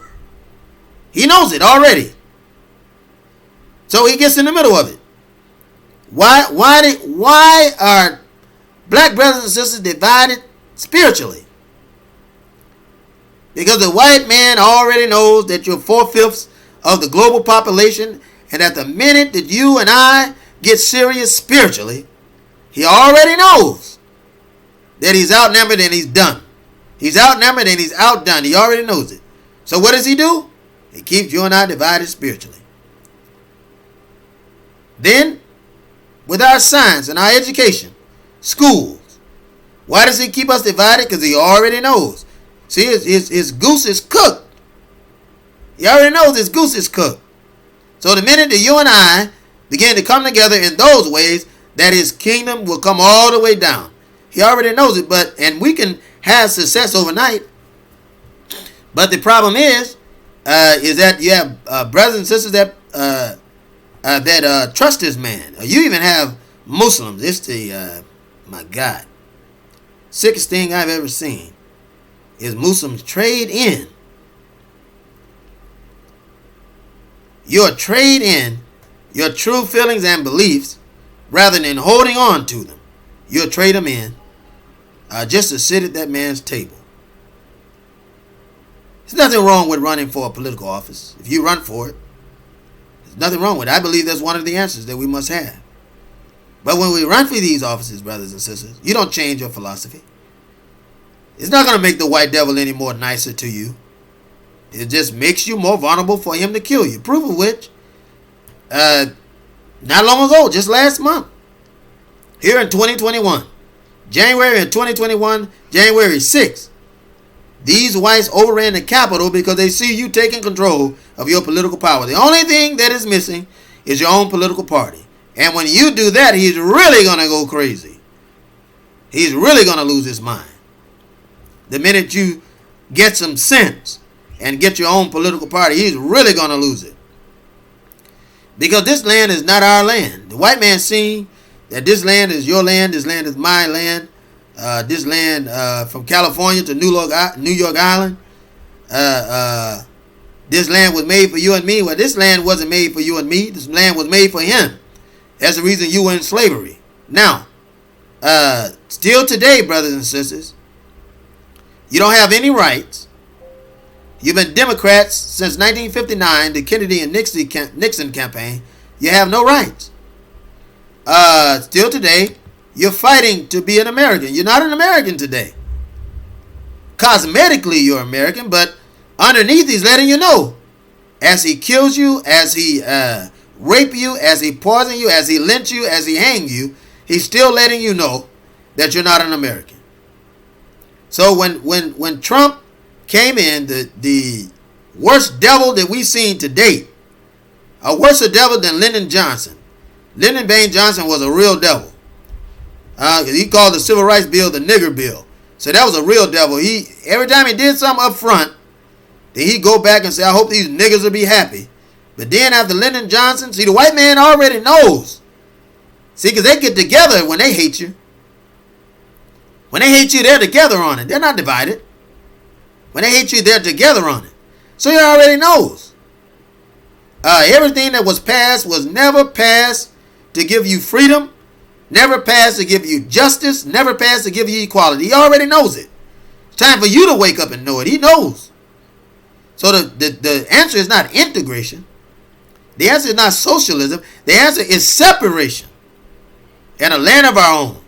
He knows it already. So he gets in the middle of it. Why are black brothers and sisters divided spiritually? Because the white man already knows that you're 4/5 of the global population, and at the minute that you and I get serious spiritually, he already knows that he's outnumbered and he's done. He's outnumbered and he's outdone. He already knows it. So what does he do? He keeps you and I divided spiritually. Then, with our science and our education, schools, why does he keep us divided? Because he already knows. See, his goose is cooked. He already knows his goose is cooked. So the minute that you and I begin to come together in those ways, that his kingdom will come all the way down. He already knows it, and we can have success overnight. But the problem is that you have brothers and sisters that trust this man. You even have Muslims. It's the my God, sickest thing I've ever seen is Muslims trade in. You'll trade in your true feelings and beliefs rather than holding on to them. You'll trade them in just to sit at that man's table. There's nothing wrong with running for a political office. If you run for it, there's nothing wrong with it. I believe that's one of the answers that we must have. But when we run for these offices, brothers and sisters, you don't change your philosophy. It's not going to make the white devil any more nicer to you. It just makes you more vulnerable for him to kill you. Proof of which, not long ago, just last month, here in 2021, January of 2021, January 6th, these whites overran the Capitol because they see you taking control of your political power. The only thing that is missing is your own political party. And when you do that, he's really going to go crazy. He's really going to lose his mind. The minute you get some sense and get your own political party, he's really going to lose it. Because this land is not our land. The white man seen that this land is your land, this land is my land. This land from California to New York Island, this land was made for you and me. Well, this land wasn't made for you and me. This land was made for him. That's the reason you were in slavery. Now, still today, brothers and sisters, you don't have any rights. You've been Democrats since 1959, the Kennedy and Nixon campaign. You have no rights. Still today, you're fighting to be an American. You're not an American today. Cosmetically, you're American, but underneath, he's letting you know. As he kills you, as he rape you, as he poison you, as he lynch you, as he hang you, he's still letting you know that you're not an American. So when Trump came in, the worst devil that we've seen to date, a worse devil than Lyndon Johnson. Lyndon Baines Johnson was a real devil. He called the Civil Rights Bill the nigger bill. So that was a real devil. Every time he did something up front, then he'd go back and say, I hope these niggers will be happy. But then after Lyndon Johnson, see, the white man already knows. See, because they get together when they hate you. When they hate you, they're together on it. They're not divided. When they hate you, they're together on it. So he already knows. Everything that was passed was never passed to give you freedom. Never passed to give you justice. Never passed to give you equality. He already knows it. It's time for you to wake up and know it. He knows. So the answer is not integration. The answer is not socialism. The answer is separation. And a land of our own.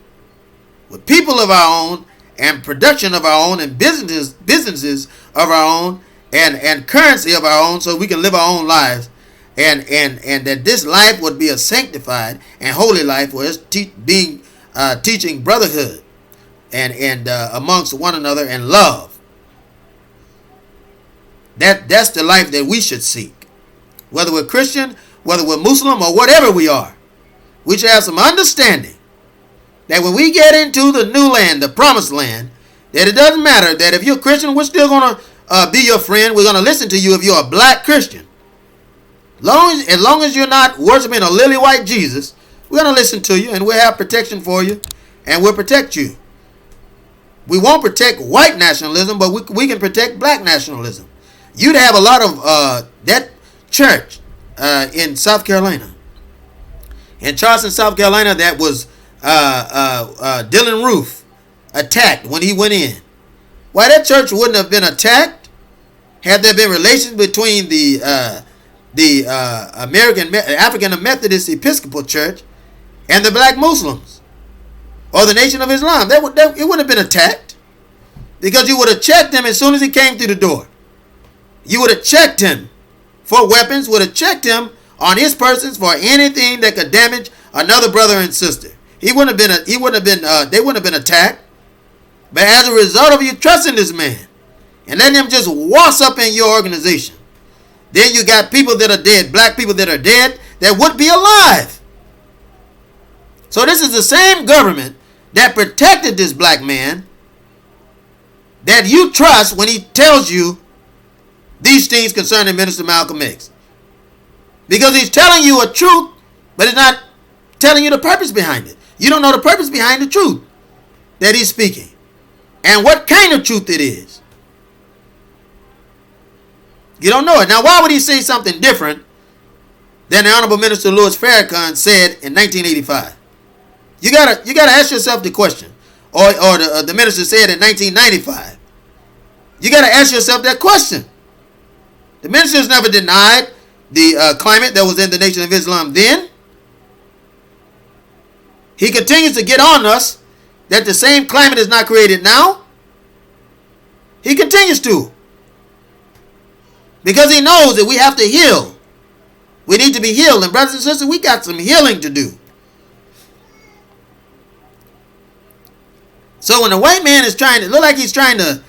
With people of our own. And production of our own. And businesses of our own. And currency of our own. So we can live our own lives. And that this life would be a sanctified and holy life where it's teaching brotherhood and amongst one another and love. That's the life that we should seek. Whether we're Christian, whether we're Muslim, or whatever we are, we should have some understanding that when we get into the new land, the promised land, that it doesn't matter that if you're Christian, we're still going to be your friend. We're going to listen to you if you're a black Christian. As long as you're not worshiping a lily white Jesus, we're going to listen to you and we'll have protection for you and we'll protect you. We won't protect white nationalism, but we can protect black nationalism. you'd have a lot of that church in South Carolina, in Charleston, South Carolina, that was Dylan Roof attacked when he went in. Why, that church wouldn't have been attacked had there been relations between the African Methodist Episcopal Church and the black Muslims or the Nation of Islam. It would have been attacked, because you would have checked him as soon as he came through the door. You would have checked him for weapons, would have checked him on his persons for anything that could damage another brother and sister. They wouldn't have been attacked. But as a result of you trusting this man and letting him just waltz up in your organization, then you got people that are dead, black people that are dead, that would be alive. So this is the same government that protected this black man that you trust when he tells you these things concerning Minister Malcolm X. Because he's telling you a truth, but he's not telling you the purpose behind it. You don't know the purpose behind the truth that he's speaking, and what kind of truth it is. You don't know it. Now, why would he say something different than the Honorable Minister Louis Farrakhan said in 1985? You gotta ask yourself the question, or the minister said in 1995. You gotta ask yourself that question. The ministers never denied the climate that was in the Nation of Islam then. He continues to get on us that the same climate is not created now. He continues to. Because he knows that we have to heal. We need to be healed. And brothers and sisters, we got some healing to do. So when the white man is trying to, look like he's trying to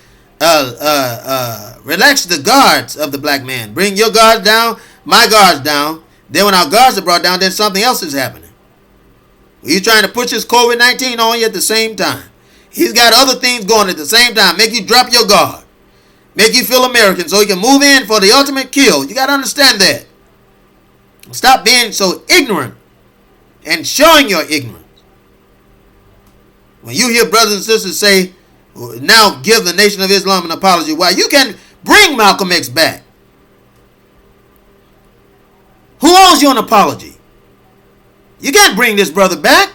relax the guards of the black man. Bring your guards down, my guards down. Then when our guards are brought down, then something else is happening. He's trying to push his COVID-19 on you at the same time. He's got other things going at the same time. Make you drop your guard. Make you feel American so he can move in for the ultimate kill. You got to understand that. Stop being so ignorant and showing your ignorance. When you hear brothers and sisters say, now give the Nation of Islam an apology, why you can bring Malcolm X back. Who owes you an apology? You can't bring this brother back.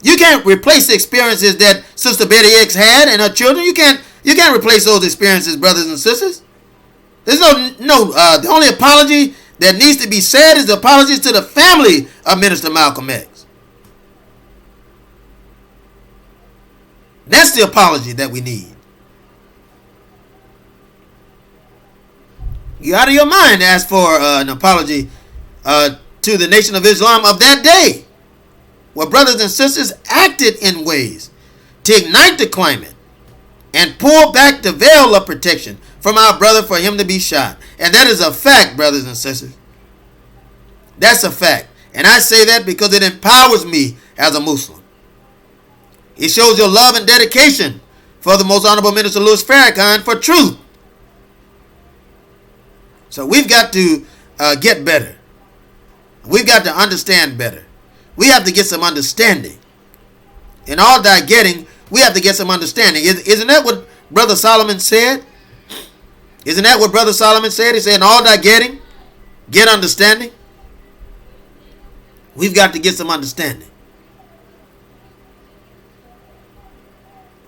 You can't replace the experiences that Sister Betty X had and her children. You can't replace those experiences, brothers and sisters. There's the only apology that needs to be said is the apologies to the family of Minister Malcolm X. That's the apology that we need. You're out of your mind to ask for an apology to the Nation of Islam of that day, where brothers and sisters acted in ways to ignite the climate and pull back the veil of protection from our brother for him to be shot. And that is a fact, brothers and sisters. That's a fact. And I say that because it empowers me as a Muslim. It shows your love and dedication for the Most Honorable Minister Louis Farrakhan for truth. So we've got to get better. We've got to understand better. We have to get some understanding. In all thy getting, we have to get some understanding. Isn't that what Brother Solomon said? Isn't that what Brother Solomon said? He said, in all thy getting, get understanding. We've got to get some understanding.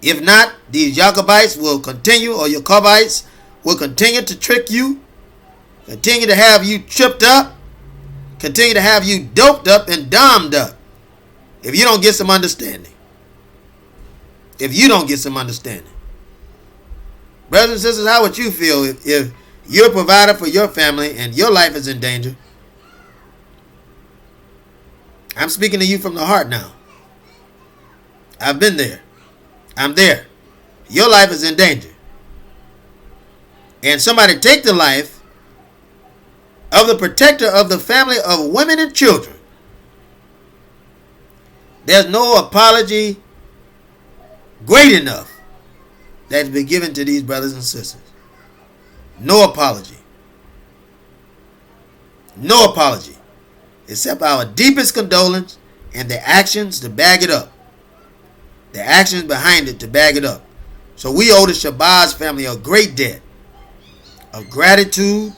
If not, these Jacobites will continue, or your Jacobites will continue to trick you, continue to have you tripped up, continue to have you doped up and domed up if you don't get some understanding. If you don't get some understanding. Brothers and sisters, how would you feel if you're a provider for your family and your life is in danger? I'm speaking to you from the heart now. I've been there. I'm there. Your life is in danger. And somebody take the life of the protector of the family of women and children. There's no apology great enough that's been given to these brothers and sisters. No apology. No apology. Except our deepest condolence and the actions to back it up. The actions behind it to back it up. So we owe the Shabazz family a great debt. of gratitude,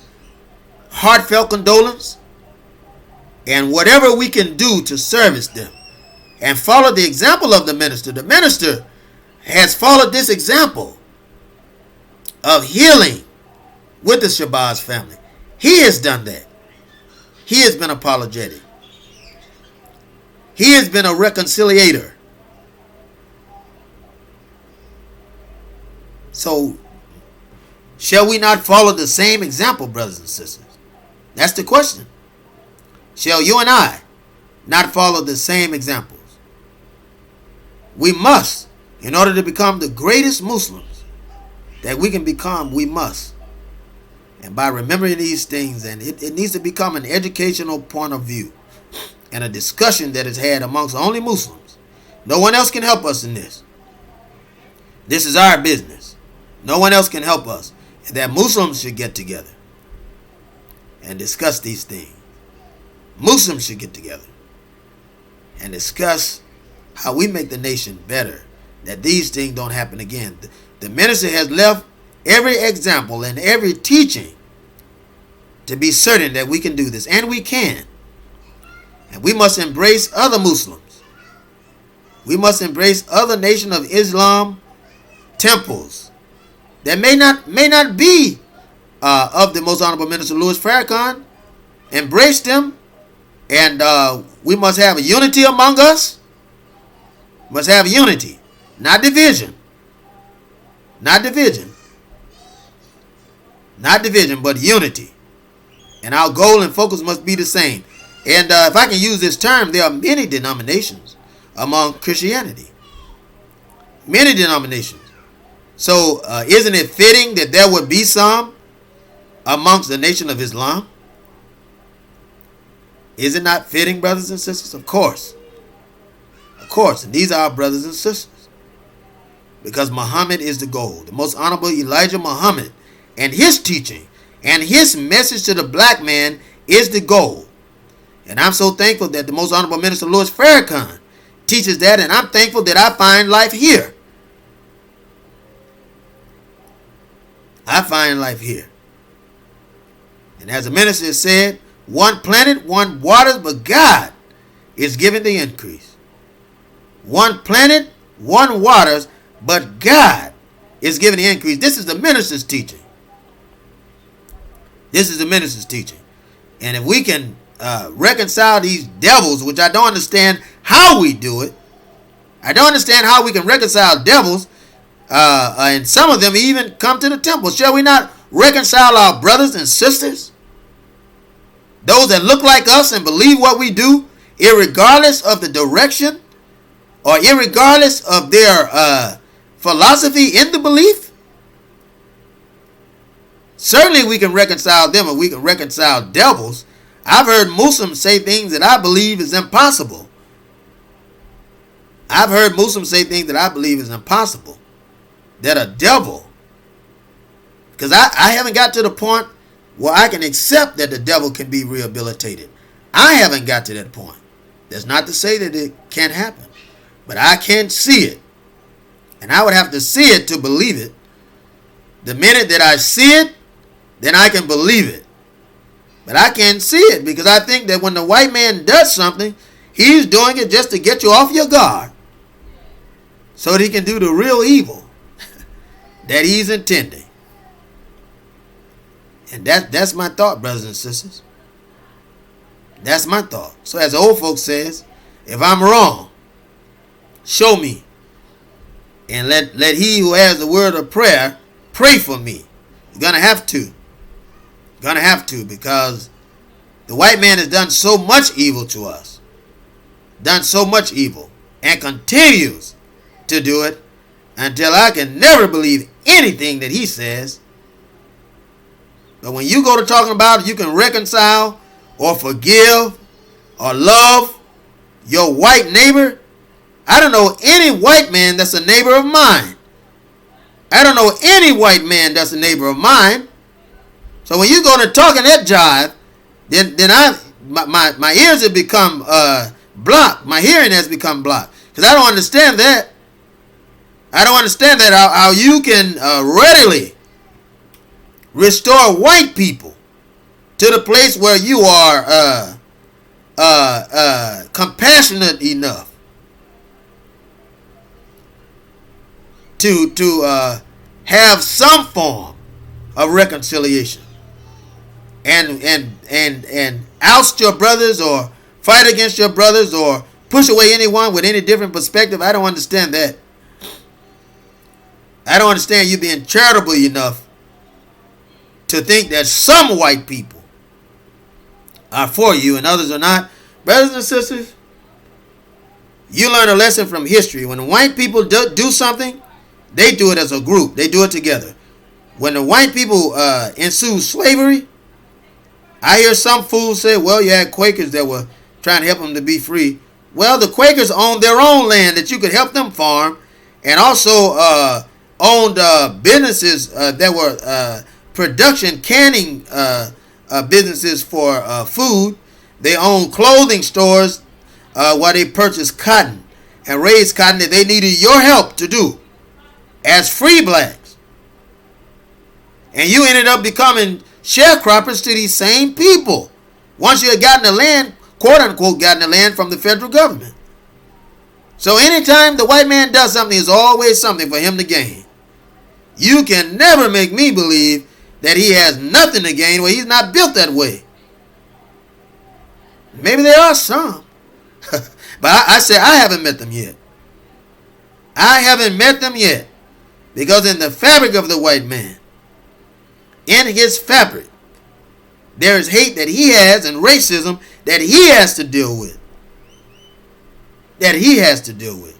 heartfelt condolence, and whatever we can do to service them, and follow the example of the minister. The minister has followed this example of healing with the Shabazz family. He has done that. He has been apologetic. He has been a reconciliator. So, shall we not follow the same example, brothers and sisters? That's the question. Shall you and I not follow the same examples? We must, in order to become the greatest Muslims that we can become, we must. And by remembering these things, and it needs to become an educational point of view and a discussion that is had amongst only Muslims. No one else can help us in this. This is our business. No one else can help us. And that Muslims should get together and discuss these things. Muslims should get together and discuss how we make the nation better, that these things don't happen again. The minister has left every example and every teaching to be certain that we can do this, and we can. And we must embrace other Muslims. We must embrace other Nation of Islam temples that may not be of the Most Honorable Minister Louis Farrakhan. Embrace them, and we must have a unity among us. Must have unity, not division. Not division. Not division, but unity. And our goal and focus must be the same. And if I can use this term, there are many denominations among Christianity. Many denominations. So isn't it fitting that there would be some amongst the Nation of Islam? Is it not fitting, brothers and sisters? Of course. Of course. And these are our brothers and sisters. Because Muhammad is the goal. The Most Honorable Elijah Muhammad and his teaching and his message to the black man is the goal. And I'm so thankful that the Most Honorable Minister Louis Farrakhan teaches that, and I'm thankful that I find life here. I find life here. And as the minister said, one planted, one waters, but God is giving the increase. One planted, one waters, but God is giving the increase. This is the minister's teaching. This is the minister's teaching. And if we can reconcile these devils, which I don't understand how we do it. I don't understand how we can reconcile devils. And some of them even come to the temple. Shall we not reconcile our brothers and sisters? Those that look like us and believe what we do, irregardless of the direction or irregardless of their philosophy in the belief. Certainly we can reconcile them, and we can reconcile devils. I've heard Muslims say things that I believe is impossible. I've heard Muslims say things that I believe is impossible. That a devil, because I haven't got to the point where I can accept that the devil can be rehabilitated. I haven't got to that point. That's not to say that it can't happen. But I can see it. And I would have to see it to believe it. The minute that I see it, then I can believe it. But I can't see it because I think that when the white man does something, he's doing it just to get you off your guard so that he can do the real evil that he's intending. And that's my thought, brothers and sisters. That's my thought. So as the old folks says, if I'm wrong, show me. And let he who has the word of prayer pray for me. You're going to have to. You're going to have to, because the white man has done so much evil to us. Done so much evil. And continues to do it until I can never believe anything that he says. But when you go to talking about you can reconcile or forgive or love your white neighbor, I don't know any white man that's a neighbor of mine. I don't know any white man that's a neighbor of mine. So when you go to talking that jive, then my ears have become blocked. My hearing has become blocked. Because I don't understand that. I don't understand that how you can readily Restore white people to the place where you are compassionate enough to have some form of reconciliation, and oust your brothers or fight against your brothers or push away anyone with any different perspective. I don't understand that. I don't understand you being charitable enough to think that some white people are for you and others are not. Brothers and sisters, you learn a lesson from history. When white people do something, they do it as a group. They do it together. When the white people ensued slavery, I hear some fools say, well, you had Quakers that were trying to help them to be free. Well, the Quakers owned their own land that you could help them farm, and also owned businesses that were production, canning businesses for food. They owned clothing stores where they purchased cotton and raised cotton that they needed your help to do as free blacks. And you ended up becoming sharecroppers to these same people once you had gotten the land, quote unquote, gotten the land from the federal government. So anytime the white man does something, there's always something for him to gain. You can never make me believe that he has nothing to gain. Well, he's not built that way. Maybe there are some. But I say I haven't met them yet. I haven't met them yet. Because in the fabric of the white man, in his fabric, there is hate that he has and racism that he has to deal with. That he has to deal with.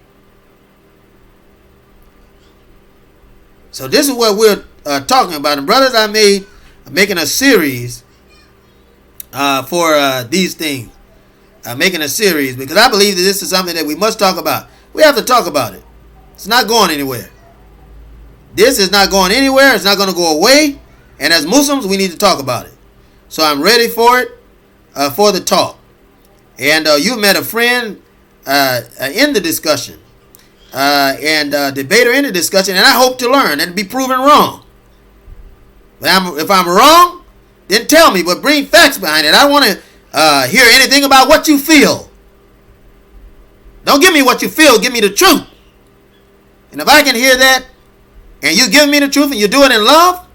So this is what we're talking about. And brothers, I'm making a series for these things. I'm making a series because I believe that this is something that we must talk about. We have to talk about it. It's not going anywhere. This is not going anywhere. It's not going to go away. And as Muslims, we need to talk about it. So I'm ready for it, for the talk. And you met a friend in the discussion. And debater in the discussion. And I hope to learn and be proven wrong. But if I'm wrong, then tell me. But bring facts behind it. I don't want to hear anything about what you feel. Don't give me what you feel. Give me the truth. And if I can hear that, and you give me the truth and you do it in love,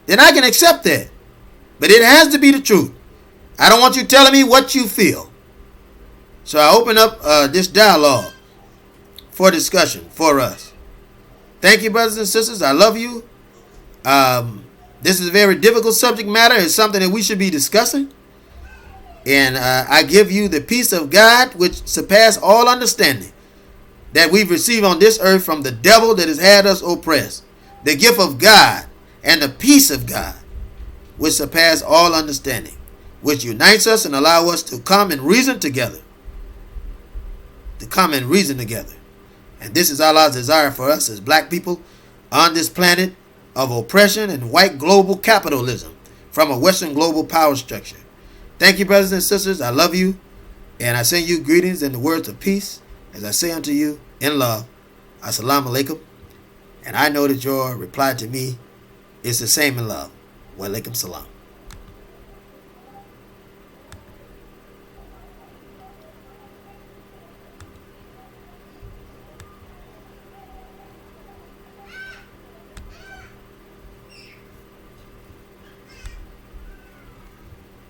then I can accept that. But it has to be the truth. I don't want you telling me what you feel. So I open up this dialogue for discussion for us. Thank you, brothers and sisters. I love you. This is a very difficult subject matter. It's something that we should be discussing. And I give you the peace of God which surpasses all understanding that we've received on this earth from the devil that has had us oppressed. The gift of God and the peace of God which surpasses all understanding, which unites us and allow us to come and reason together. To come and reason together. And this is Allah's desire for us as black people on this planet of oppression and white global capitalism from a Western global power structure. Thank you, brothers and sisters. I love you. And I send you greetings and the words of peace as I say unto you in love, Assalamu alaikum. And I know that your reply to me is the same in love. Wa alaikum salam.